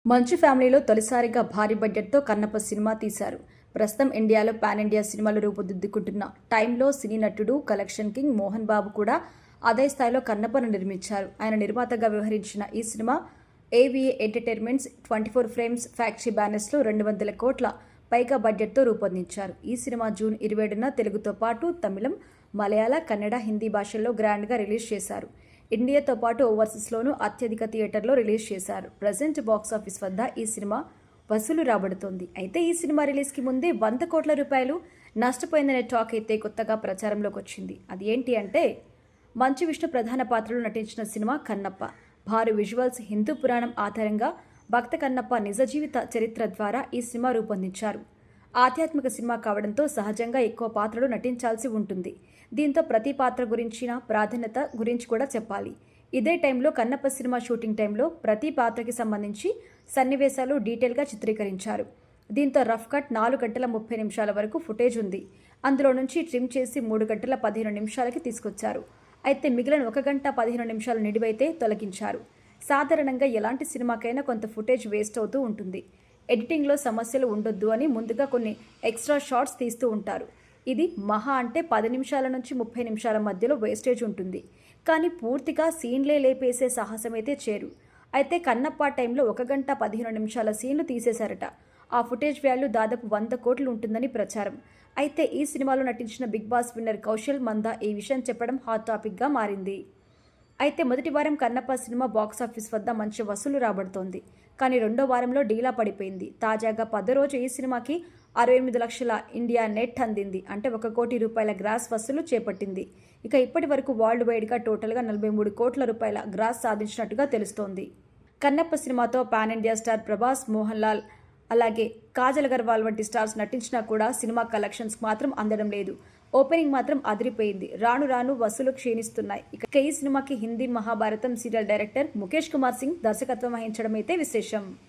మంచు ఫ్యామిలీలో తొలిసారిగా భారీ బడ్జెట్తో కన్నప్ప సినిమా తీశారు. ప్రస్తుతం ఇండియాలో పాన్ ఇండియా సినిమాలు రూపుదిద్దుకుంటున్న టైంలో సినీ నటుడు, కలెక్షన్ కింగ్ మోహన్ బాబు కూడా అదే స్థాయిలో కన్నప్పను నిర్మించారు. ఆయన నిర్మాతగా వ్యవహరించిన ఈ సినిమా ఏవిఏ ఎంటర్టైన్మెంట్స్ 24 ఫ్రేమ్స్ ఫ్యాక్టరీ బ్యానర్స్లో 200 కోట్ల పైగా బడ్జెట్తో రూపొందించారు. ఈ సినిమా జూన్ 27న తెలుగుతో పాటు తమిళం, మలయాళ, కన్నడ, హిందీ భాషల్లో గ్రాండ్గా రిలీజ్ చేశారు. ఇండియాతో పాటు ఓవర్సీస్లోనూ అత్యధిక థియేటర్లో రిలీజ్ చేశారు. ప్రజెంట్ బాక్సాఫీస్ వద్ద ఈ సినిమా వసూలు రాబడుతోంది. అయితే ఈ సినిమా రిలీజ్కి ముందే 100 కోట్ల రూపాయలు నష్టపోయిందనే టాక్ అయితే కొత్తగా ప్రచారంలోకి వచ్చింది. అది ఏంటి అంటే, మంచు విష్ణు ప్రధాన పాత్రలో నటించిన సినిమా కన్నప్ప. భారీ విజువల్స్, హిందూ పురాణం ఆధారంగా భక్త కన్నప్ప నిజ జీవిత చరిత్ర ద్వారా ఈ సినిమా రూపొందించారు. ఆధ్యాత్మిక సినిమా కావడంతో సహజంగా ఎక్కువ పాత్రలు నటించాల్సి ఉంటుంది. దీంతో ప్రతి పాత్ర గురించిన ప్రాధాన్యత గురించి కూడా చెప్పాలి. ఇదే టైంలో కన్నప్ప సినిమా షూటింగ్ టైంలో ప్రతి పాత్రకి సంబంధించి సన్నివేశాలు డీటెయిల్గా చిత్రీకరించారు. దీంతో రఫ్ కట్ 4 గంటల 30 నిమిషాల వరకు ఫుటేజ్ ఉంది. అందులో నుంచి ట్రిమ్ చేసి 3 గంటల 15 నిమిషాలకి తీసుకొచ్చారు. అయితే మిగిలిన 1 గంట 15 నిమిషాల నిడివైతే తొలగించారు. సాధారణంగా ఎలాంటి సినిమాకైనా కొంత ఫుటేజ్ వేస్ట్ అవుతూ ఉంటుంది. ఎడిటింగ్లో సమస్యలు ఉండొద్దు అని ముందుగా కొన్ని ఎక్స్ట్రా షాట్స్ తీస్తూ ఉంటారు. ఇది మహా అంటే 10 నిమిషాల నుంచి 30 నిమిషాల మధ్యలో వేస్టేజ్ ఉంటుంది. కానీ పూర్తిగా సీన్లే లేపేసే సాహసమైతే చేరు. అయితే కన్నప్ప టైంలో 1 గంట 15 నిమిషాల సీన్లు తీసేశారట. ఆ ఫుటేజ్ వాల్యూ దాదాపు 100 కోట్లు ఉంటుందని ప్రచారం. అయితే ఈ సినిమాలో నటించిన బిగ్ బాస్ విన్నర్ కౌశల్ మందా ఈ విషయం చెప్పడం హాట్ టాపిక్గా మారింది. అయితే మొదటి వారం కన్నప్ప సినిమా బాక్సాఫీస్ వద్ద మంచి వసూలు రాబడుతోంది. కానీ రెండో వారంలో డీలా పడిపోయింది. తాజాగా 10వ రోజు ఈ సినిమాకి 68 లక్షల ఇండియా నెట్ అందింది. అంటే 1 కోటి రూపాయల గ్రాస్ వసూలు చేపట్టింది. ఇక ఇప్పటి వరకు వరల్డ్ వైడ్గా టోటల్గా 43 కోట్ల రూపాయల గ్రాస్ సాధించినట్టుగా తెలుస్తోంది. కన్నప్ప సినిమాతో pan India star Prabhas, Mohan Lal, అలాగే కాజల్ అగర్వాల్ వంటి స్టార్స్ నటించినా కూడా సినిమా కలెక్షన్స్ మాత్రం అందడం లేదు. ఓపెనింగ్ మాత్రం అదిరిపోయింది. రాను రాను వసూలు క్షీణిస్తున్నాయి. ఇక ఈ సినిమాకి హిందీ మహాభారతం సీరియల్ డైరెక్టర్ ముఖేష్ కుమార్ సింగ్ దర్శకత్వం వహించడం అయితే విశేషం.